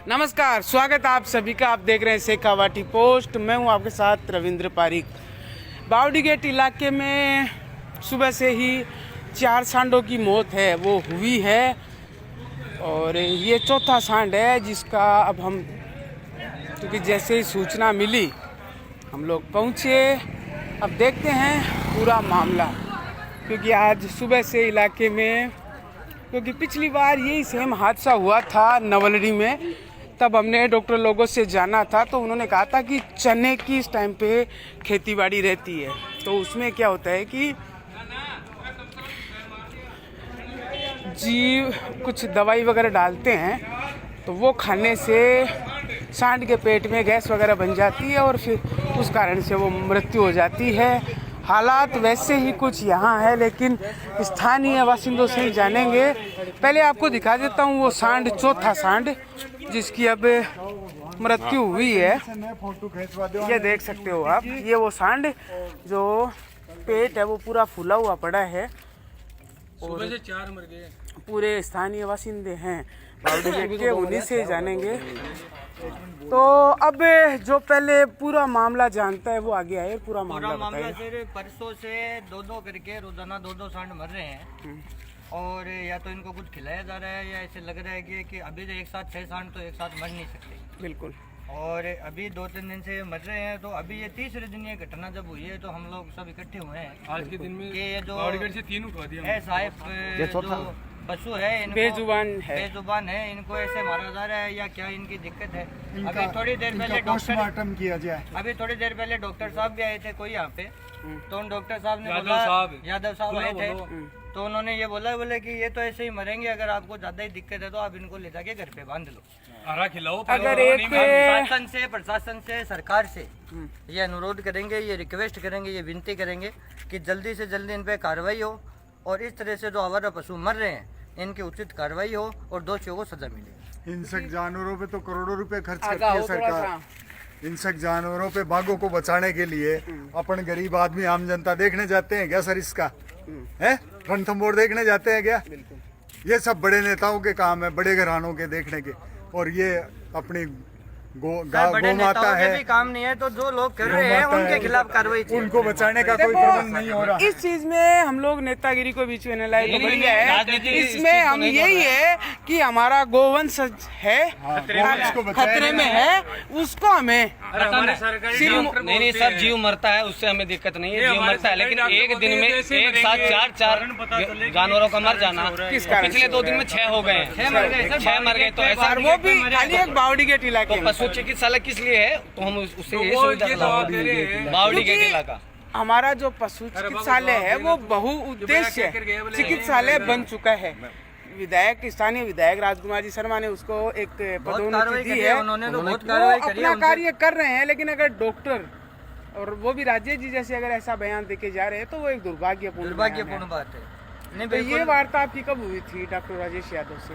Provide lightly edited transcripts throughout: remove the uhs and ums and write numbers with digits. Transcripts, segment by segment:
नमस्कार, स्वागत आप सभी का। आप देख रहे हैं शेखावाटी पोस्ट। मैं हूं आपके साथ रविंद्र पारिक। बावड़ी गेट इलाके में सुबह से ही 4 सांडों की मौत है वो हुई है और ये चौथा सांड है जिसका अब हम, क्योंकि जैसे ही सूचना मिली हम लोग पहुँचे। अब देखते हैं पूरा मामला, क्योंकि आज सुबह से इलाके में, क्योंकि पिछली बार यही सेम हादसा हुआ था नवलड़ी में, तब हमने डॉक्टर लोगों से जाना था तो उन्होंने कहा था कि चने की इस टाइम पे खेतीबाड़ी रहती है तो उसमें क्या होता है कि जीव कुछ दवाई वगैरह डालते हैं तो वो खाने से सांड के पेट में गैस वगैरह बन जाती है और फिर उस कारण से वो मृत्यु हो जाती है। हालात वैसे ही कुछ यहाँ है, लेकिन स्थानीय बासिंदों से ही जानेंगे। पहले आपको दिखा देता हूँ वो सांड, चौथा सांड जिसकी अब मृत्यु हुई है। ये देख सकते हो आप, ये वो सांड जो पेट है वो पूरा फूला हुआ पड़ा है और से 4 मर गए। पूरे स्थानीय बासिंदे हैं बावड़ी गेट के, उन्हीं से जानेंगे। तो अब जो पहले पूरा मामला जानता है वो आगे आए, पूरा मामला सर परसों से 2-2 करके रोजाना 2-2 सांड मर रहे हैं और या तो इनको कुछ खिलाया जा रहा है या ऐसे लग रहा है कि अभी तो एक साथ 6 सांड तो एक साथ मर नहीं सकते। बिल्कुल। और अभी 2-3 दिन से मर रहे हैं, तो अभी ये तीसरे दिन ये घटना जब हुई है तो हम लोग सब इकट्ठे हुए हैं आज के दिन में। ये जो है साहब जो पशु है बेजुबान है, इनको ऐसे मारा जा रहा है या क्या इनकी दिक्कत है? अभी थोड़ी देर पहले पोस्टमार्टम किया जाए। अभी थोड़ी देर पहले डॉक्टर साहब भी आए थे कोई यहाँ पे, तो उन डॉक्टर साहब ने बोला, यादव साहब आए थे, तो उन्होंने ये बोले कि ये तो ऐसे ही मरेंगे, अगर आपको ज्यादा ही दिक्कत है तो आप इनको ले जाके घर पे बांध लो, हरा खिलाओ। अगर एक प्रशासन से सरकार से ये अनुरोध करेंगे, ये रिक्वेस्ट करेंगे, ये विनती करेंगे कि जल्दी से जल्दी इन पे कार्रवाई हो और इस तरह से जो आवारा पशु मर रहे हैं इनकी उचित कार्रवाई हो और दोषियों को सजा मिले। हिंसक जानवरों पे तो करोड़ों रुपए खर्च करती है सरकार। हिंसक जानवरों पे बाघों को बचाने के लिए अपन गरीब आदमी आम जनता देखने जाते हैं क्या सर? इसका है रणथंभौर देखने जाते हैं क्या? ये सब बड़े नेताओं के काम है, बड़े घरानों के देखने के, और ये अपनी गो माता है भी काम नहीं है, तो जो लोग कर रहे हैं उनके खिलाफ कार्रवाई, उनको बचाने का कोई प्रबंध नहीं हो रहा। इस चीज में हम लोग नेतागिरी को बीच में न लाए तो बढ़िया है। इसमें हम यही है कि हमारा गोवंश है खतरे में है, उसको हमें नहीं सर, जीव मरता है उससे हमें दिक्कत नहीं है, जीव मरता है, लेकिन एक दिन में एक साथ 4 जानवरों का मर जाना, पिछले 2 दिन में 6 हो गए, 6 मर गए, तो ऐसा वो भी खाली एक बावड़ी गेट इलाके में। पशु चिकित्सालय किस लिए है तो हम उससे ये सुविधा बावड़ी गेट इलाका। हमारा जो पशु चिकित्सालय है वो बहुउद्देश्य चिकित्सालय बन चुका है। विधायक, स्थानीय विधायक राजकुमार जी शर्मा ने उसको एक पदोन्नति दी है, वो अपना कार्य कर रहे हैं, लेकिन अगर डॉक्टर और वो भी राजेश जी जैसे अगर ऐसा बयान देके जा रहे हैं तो वो एक दुर्भाग्यपूर्ण बात है। नहीं, तो ये वार्ता आपकी कब हुई थी डॉक्टर राजेश यादव से?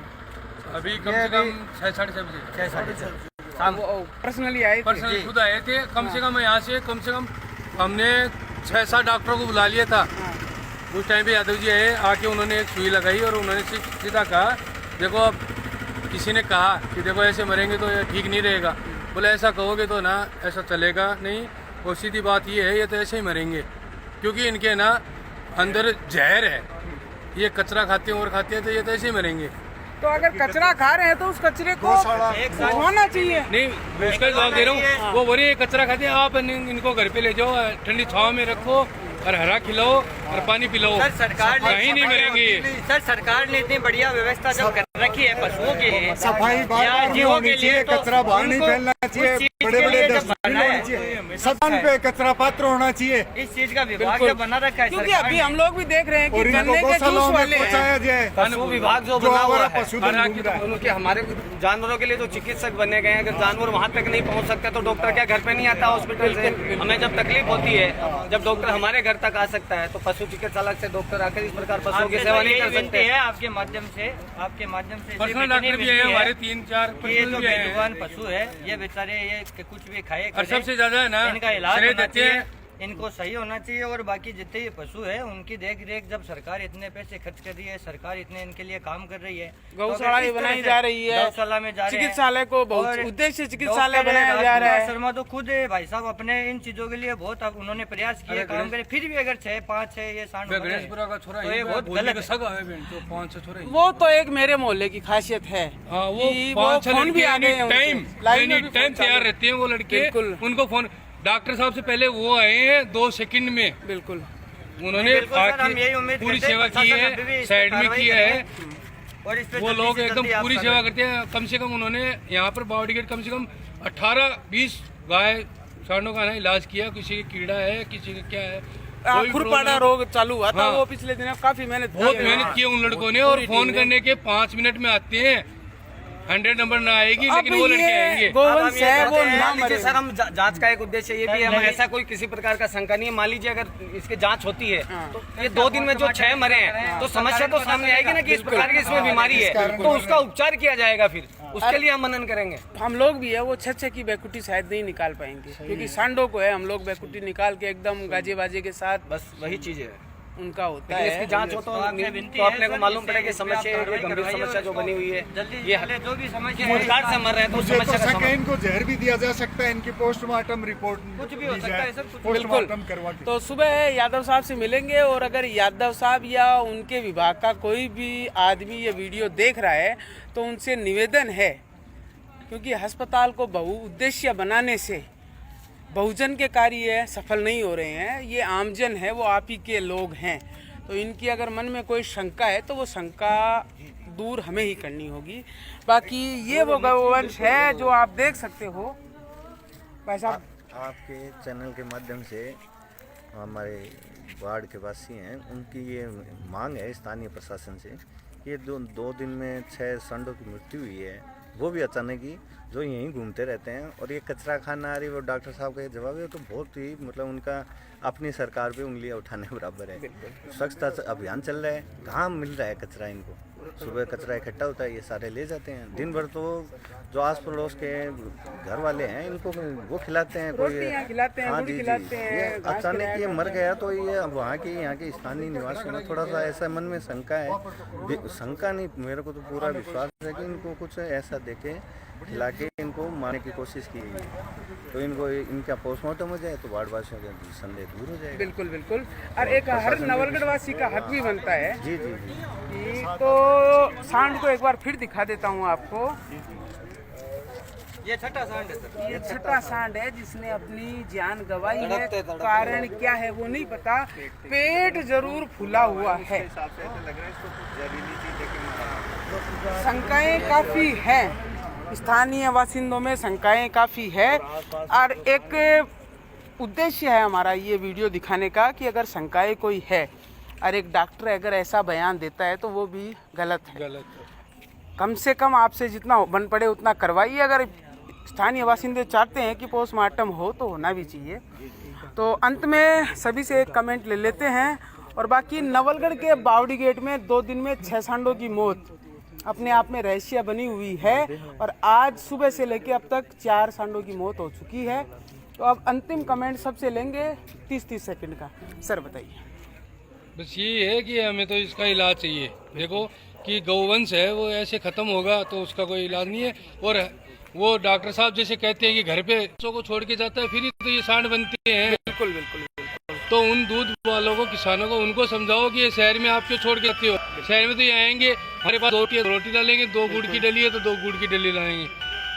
अभी कम से कम 6-6:30 बजे पर्सनली आए थे, खुद आए थे। कम से कम यहाँ से कम हमने 6-7 डॉक्टरों को बुला लिया था। उस टाइम पे यादव जी आए, आके उन्होंने एक सुई लगाई और उन्होंने सीधा कहा, देखो अब किसी ने कहा कि देखो ऐसे मरेंगे तो ये ठीक नहीं रहेगा, बोले ऐसा कहोगे तो ना ऐसा चलेगा नहीं, और सीधी बात ये है ये तो ऐसे ही मरेंगे, क्योंकि इनके ना अंदर जहर है, ये कचरा खाते हैं और खाते हैं, तो ये तो ऐसे ही मरेंगे। तो अगर कचरा खा रहे हैं तो उस कचरे को होना चाहिए। नहीं, उसका जवाब दे रहा हूँ, वो बोले कचरा खाते हैं, आप इनको घर पे ले जाओ, ठंडी छाव में रखो और हरा खिलाओ और पानी पिलाओ। सर सरकार ने कहीं नहीं मरेंगे। सर सरकार ने इतनी बढ़िया व्यवस्था जब कर रखी है पशुओं के लिए, सफाई जीवों के लिए, कचरा बाहर नहीं फैलना चाहिए, बड़े डस्टबिन होने चाहिए, सदन पे कचरा पात्र होना चाहिए। इस चीज का विभाग जो बना रखा है, क्योंकि अभी हम लोग भी देख रहे हैं कि गन्ने के जूस वाले पशु विभाग जो बना हुआ है, उनके हमारे जानवरों के लिए जो चिकित्सक बने गए हैं, अगर जानवर वहाँ तक नहीं पहुँच सकते तो डॉक्टर क्या घर पे नहीं आता हॉस्पिटल से? हमें जब तकलीफ होती है, जब डॉक्टर हमारे घर तक आ सकता है, तो पशु चिकित्सालय से डॉक्टर आकर इस प्रकार पशुओं की सेवा नहीं कर सकते हैं। आपके माध्यम से पर्सनल डॉक्टर भी है हमारे 3-4। ये जो बेजुबान पशु है, ये बेचारे ये कुछ भी खाए, और सबसे ज्यादा है ना इनका इलाज देते हैं इनको सही होना चाहिए। और बाकी जितने भी पशु है उनकी देख रेख, जब सरकार इतने पैसे खर्च कर रही है, सरकार इतने इनके लिए काम कर रही है, गौशाला बनाई जा रही है, गौशाला में जा रहे हैं, चिकित्सालय को बहुत उद्देश्य चिकित्सालय बनाया जा रहा है। शर्मा तो खुद भाई साहब अपने इन चीजों के लिए बहुत उन्होंने प्रयास किए, काम करे, फिर भी अगर 6-5-6 ये सांड गणेशपुरा का छोरा तो ये बहुत गलत है। तो 5 छोरा वो तो एक मेरे मोहल्ले की खासियत है, वो फोन भी आ गए हैं, टाइम तैयार रहते हैं वो लड़के, उनको फोन डॉक्टर साहब से पहले वो आए हैं 2 सेकंड में, बिल्कुल उन्होंने पूरी सेवा की है, साइड में किया है, और इस पे वो लोग एकदम पूरी सेवा करते हैं। कम से कम उन्होंने यहाँ पर बावड़ी गेट कम से कम 18-20 गाय सांडों का इलाज किया, किसी का कीड़ा है, किसी का क्या है, खुरपाड़ा रोग चालू हुआ था, वो पिछले दिनों काफी बहुत मेहनत की उन लड़कों ने, और फोन करने के 5 मिनट में आते हैं, 100 नंबर ना आएगी लेकिन वो लड़के आएंगे। गोवंश है वो ना मरे। सर हम जांच का एक उद्देश्य ये भी है, हमें ऐसा कोई किसी प्रकार का शंका नहीं है। मान लीजिए अगर इसकी जांच होती है तो ये 2 दिन में जो 6 मरे हैं तो समस्या तो सामने आएगी ना कि इस प्रकार की इसमें बीमारी है, तो उसका उपचार किया जाएगा, फिर उसके लिए हम मनन करेंगे। हम लोग भी है वो 6 की बैकुटी शायद नहीं निकाल पाएंगे, क्योंकि सांडों को है हम लोग बैकुटी निकाल के एकदम गाजे बाजे के साथ, बस वही चीज है उनका होता है। इसकी जांच हो तो अपने को मालूम पड़ेगा समस्या, गंभीर समस्या जो बनी हुई है, ये जो भी समस्या मुर्दार से मर रहे हैं तो मुझे तो समस्या शक है इनको जहर भी दिया जा सकता है, इनकी पोस्टमार्टम रिपोर्ट कुछ भी हो सकता है सर, कुछ पोस्टमार्टम करवा के। तो सुबह यादव साहब से मिलेंगे, और अगर यादव साहब या उनके विभाग का कोई भी आदमी ये वीडियो देख रहा है तो उनसे निवेदन है, क्योंकि अस्पताल को बहुउद्देश्य बनाने से बहुजन के कार्य सफल नहीं हो रहे हैं, ये आमजन है, वो आप ही के लोग हैं, तो इनकी अगर मन में कोई शंका है तो वो शंका दूर हमें ही करनी होगी। बाकी ये वो गौवंश है जो आप देख सकते हो भाई साहब। आपके चैनल के माध्यम से हमारे वार्ड के वासी हैं, उनकी ये मांग है स्थानीय प्रशासन से, ये 2 दिन में 6 सांडों की मृत्यु हुई है, वो भी अचानक ही, जो यहीं घूमते रहते हैं, और ये कचरा खाना आ रही है। वो डॉक्टर साहब का ये जवाब है तो बहुत ही मतलब उनका अपनी सरकार पे उंगलियां उठाने बराबर है। स्वच्छता अभियान चल रहा है, कहाँ मिल रहा है कचरा इनको, सुबह कचरा इकट्ठा होता है, ये सारे ले जाते हैं, दिन भर तो जो आस पड़ोस के घर वाले हैं इनको वो खिलाते हैं, कोई खिलाते हैं, हाँ जी जी, ये अचानक ये मर गया तो ये अब वहाँ के यहाँ के स्थानीय निवासियों में थोड़ा सा ऐसा मन में शंका है, शंका नहीं, मेरे को तो पूरा विश्वास है कि इनको कुछ ऐसा देके खिला के इनको मारने की कोशिश की गई, तो इनको इनका पोस्टमार्टम हो जाए तो वार्डवासियों का संदेह दूर हो जाएगा। बिल्कुल बिल्कुल, और एक हर नवलगढ़ वासी का हक भी बनता है। जी जी जी। तो सांड को एक बार फिर दिखा देता हूँ आपको, ये छठा सांड है सर, ये छठा सांड है जिसने अपनी जान गंवाई है। कारण क्या है वो नहीं पता, पेट जरूर फूला हुआ है, शंकाएं काफी हैं, स्थानीय बासिंदों में शंकाएं काफ़ी है, और एक उद्देश्य है हमारा ये वीडियो दिखाने का कि अगर शंकाएं कोई है और एक डॉक्टर अगर ऐसा बयान देता है तो वो भी गलत है। कम से कम आपसे जितना बन पड़े उतना करवाइए। अगर स्थानीय बासिंदे चाहते हैं कि पोस्टमार्टम हो तो होना भी चाहिए। तो अंत में सभी से एक कमेंट ले लेते हैं, और बाकी नवलगढ़ के बावड़ी गेट में 2 दिन में 6 सांडों की मौत अपने आप में रहस्य बनी हुई है, और आज सुबह से लेकर अब तक 4 सांडों की मौत हो चुकी है। तो अब अंतिम कमेंट सबसे लेंगे 30-30 सेकंड का। सर बताइए। बस ये है कि हमें तो इसका इलाज चाहिए। देखो कि गौवंश है वो ऐसे खत्म होगा तो उसका कोई इलाज नहीं है, और वो डॉक्टर साहब जैसे कहते हैं कि घर पे बच्चों को छोड़ के जाता है, फिर ही तो ये सांड बनते हैं। बिल्कुल बिल्कुल। तो उन दूध वालों को, किसानों को, उनको समझाओ कि ये शहर में आप क्यों छोड़ के जाते हो, शहर में तो ये आएंगे, हमारे पास 2 रोटी डालेंगे, 2 गुड़ की डली है तो 2 गुड़ की डली लाएंगे,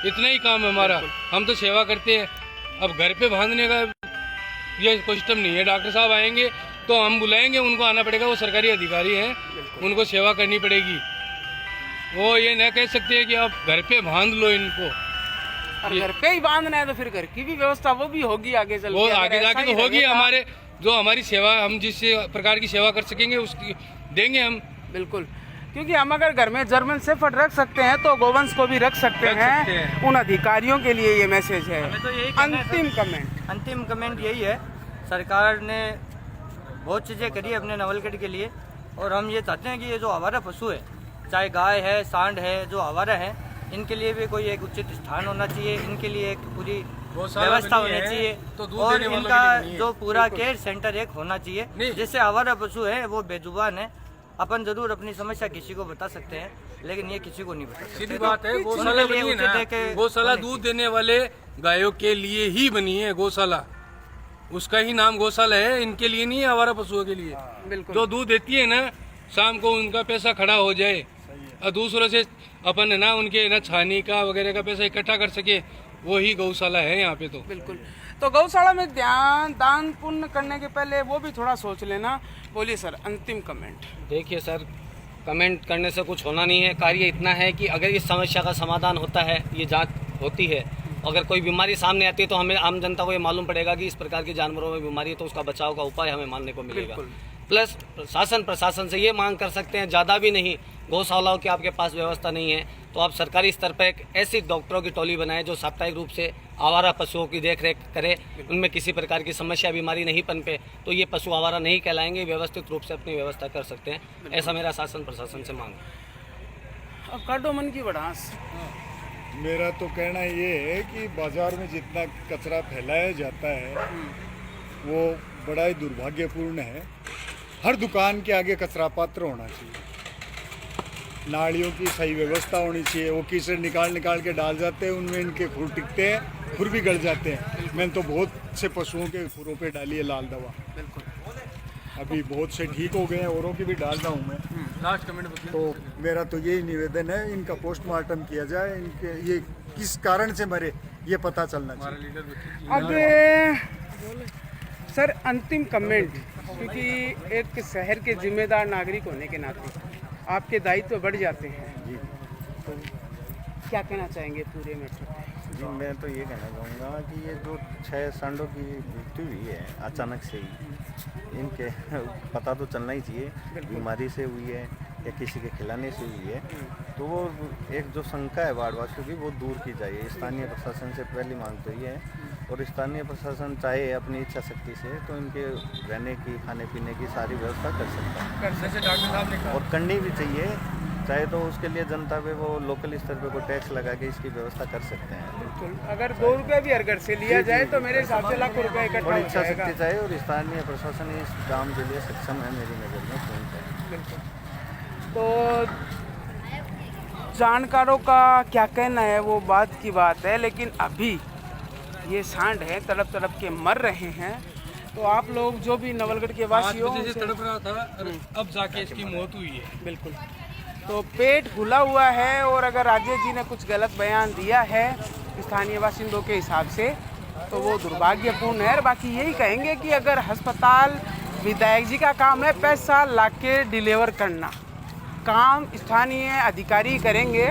इतना ही काम है हमारा, हम तो सेवा करते हैं। अब घर पे बांधने का ये सिस्टम नहीं है, डॉक्टर साहब आएंगे तो हम बुलाएंगे, उनको आना पड़ेगा, वो सरकारी अधिकारी हैं, उनको सेवा करनी पड़ेगी। वो ये न कह सकते हैं कि आप घर पे बांध लो इनको, और घर पे ही बांधना है तो फिर घर की भी व्यवस्था वो भी होगी आगे चल के, वो आगे जाके तो होगी। हमारे जो हमारी सेवा, हम जिस प्रकार की सेवा कर सकेंगे उसकी देंगे हम। बिल्कुल, क्योंकि हम अगर घर में जर्मन शेफर्ड रख सकते हैं तो गोवंश को भी रख सकते हैं। उन अधिकारियों के लिए ये मैसेज है। तो यही अंतिम कमेंट यही है, सरकार ने बहुत चीज़ें करी है अपने नवलगढ़ के लिए, और हम ये चाहते हैं कि ये जो आवारा पशु है, चाहे गाय है, सांड है, जो आवारा है, इनके लिए भी कोई एक उचित स्थान होना चाहिए, इनके लिए एक पूरी गौशाला व्यवस्था बनी होनी है, चाहिए तो दूध और देने वालों इनका के लिए बनी है। जो पूरा केयर सेंटर एक होना चाहिए, नहीं। जिससे आवारा पशु है वो बेजुबान है। अपन जरूर अपनी समस्या किसी को बता सकते हैं, लेकिन ये किसी को नहीं बता सकते। सीधी तो बात है, गौशाला उनके लिए बनी है उचित है ना, कि गौशाला दूध देने वाले गायों के लिए ही बनी है गौशाला, उसका ही नाम गौशाला है, इनके लिए नहीं है, आवारा पशुओं के लिए। बिल्कुल। जो दूध देती है ना, शाम को उनका पैसा खड़ा हो जाए और दूसरों से अपन है ना उनके ना छानी का वगैरह का पैसा इकट्ठा कर सके, वो ही गौशाला है यहाँ पे। तो बिल्कुल। तो गौशाला में दान पुण्य करने के पहले वो भी थोड़ा सोच लेना। बोलिए सर, अंतिम कमेंट। देखिए सर, कमेंट करने से कुछ होना नहीं है। कार्य इतना है कि अगर इस समस्या का समाधान होता है, ये जांच होती है, अगर कोई बीमारी सामने आती है तो हमें आम जनता को ये मालूम पड़ेगा कि इस प्रकार के जानवरों में बीमारी है, तो उसका बचाव का उपाय हमें मानने को मिलेगा। प्लस प्रशासन से ये मांग कर सकते हैं, ज़्यादा भी नहीं, गौशालाओं की आपके पास व्यवस्था नहीं है तो आप सरकारी स्तर पर एक ऐसी डॉक्टरों की टोली बनाएं जो साप्ताहिक रूप से आवारा पशुओं की देखरेख करे, उनमें किसी प्रकार की समस्या बीमारी नहीं पनपे, तो ये पशु आवारा नहीं कहलाएंगे, व्यवस्थित रूप से अपनी व्यवस्था कर सकते हैं। ऐसा मेरा शासन प्रशासन से मांग है। अब काटो मन की बढ़ास। मेरा तो कहना ये है कि बाजार में जितना कचरा फैलाया जाता है वो बड़ा ही दुर्भाग्यपूर्ण है। हर दुकान के आगे कचरा पात्र होना चाहिए, नालियों की सही व्यवस्था होनी चाहिए। वो कीचड़ निकाल के डाल जाते हैं, उनमें इनके खुर टिकते हैं, खुर भी गड़ जाते हैं। मैंने तो बहुत से पशुओं के खुरों पे डाली है लाल दवा, अभी बहुत से ठीक हो गए हैं, औरों की भी डाल रहा हूँ मैं। लास्ट कमेंट तो मेरा तो यही निवेदन है, इनका पोस्टमार्टम किया जाए, इनके ये किस कारण से मरे ये पता चलना चाहिए। अब सर अंतिम कमेंट, क्योंकि एक शहर के जिम्मेदार नागरिक होने के नाते आपके दायित्व बढ़ जाते हैं, तो क्या कहना चाहेंगे पूरे मैटर पे? जी, मैं तो ये कहना चाहूँगा कि ये जो 6 सांडों की मृत्यु हुई है अचानक से ही, इनके पता तो चलना ही चाहिए बीमारी से हुई है या किसी के खिलाने से हुई है, तो वो एक जो शंका है वार्डवासियों की वो दूर की जाए। स्थानीय प्रशासन से पहली मांग तो ये है, और स्थानीय प्रशासन चाहे अपनी इच्छा शक्ति से तो इनके रहने की, खाने पीने की सारी व्यवस्था कर सकता है, जैसे डॉक्टर साहब ने कहा, और करनी भी चाहिए। चाहे तो उसके लिए जनता पे वो लोकल स्तर पे कोई टैक्स लगा के इसकी व्यवस्था कर सकते हैं। बिल्कुल, अगर 2 रुपये भी हर घर से लिया जाए तो मेरे हिसाब से लाखों रुपए इकट्ठा और हो इच्छा जाएगा। शक्ति चाहिए, और स्थानीय प्रशासन इस काम के लिए सक्षम है मेरी नज़र में। बिल्कुल। तो जानकारों का क्या कहना है वो बात की बात है, लेकिन अभी ये सांड है तड़प तड़प के मर रहे हैं। तो आप लोग जो भी नवलगढ़ के वासी हो, जैसे तड़प रहा था, अब जाके इसकी मौत हुई है। बिल्कुल, तो पेट फूला हुआ है, और अगर राजेश जी ने कुछ गलत बयान दिया है स्थानीय बासिंदों के हिसाब से तो वो दुर्भाग्यपूर्ण है। बाकी यही कहेंगे कि अगर अस्पताल विधायक जी का काम है पैसा लाके डिलीवर करना, काम स्थानीय अधिकारी करेंगे,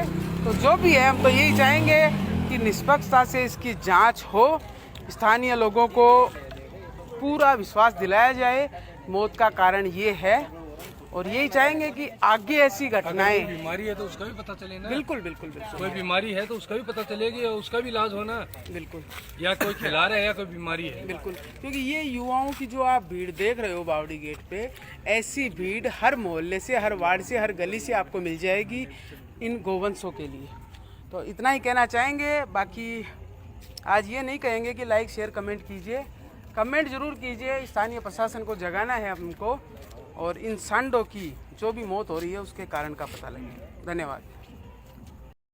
तो जो भी है हम तो यही चाहेंगे कि निष्पक्षता से इसकी जांच हो, स्थानीय लोगों को पूरा विश्वास दिलाया जाए मौत का कारण ये है, और यही चाहेंगे कि आगे ऐसी घटनाएं, बीमारी है तो उसका भी पता चले ना। बिल्कुल बिल्कुल बिल्कुल, कोई बीमारी है तो उसका भी पता चलेगी और उसका भी इलाज होना। बिल्कुल या कोई खिला रहा है या कोई बीमारी है। बिल्कुल, क्योंकि ये युवाओं की जो आप भीड़ देख रहे हो बावड़ी गेट पे, ऐसी भीड़ हर मोहल्ले से, हर वार्ड से, हर गली से आपको मिल जाएगी इन गोवंशों के लिए। तो इतना ही कहना चाहेंगे, बाकी आज ये नहीं कहेंगे कि लाइक शेयर कमेंट कीजिए, कमेंट जरूर कीजिए। स्थानीय प्रशासन को जगाना है हमको, और इन सांडों की जो भी मौत हो रही है उसके कारण का पता लगे। धन्यवाद।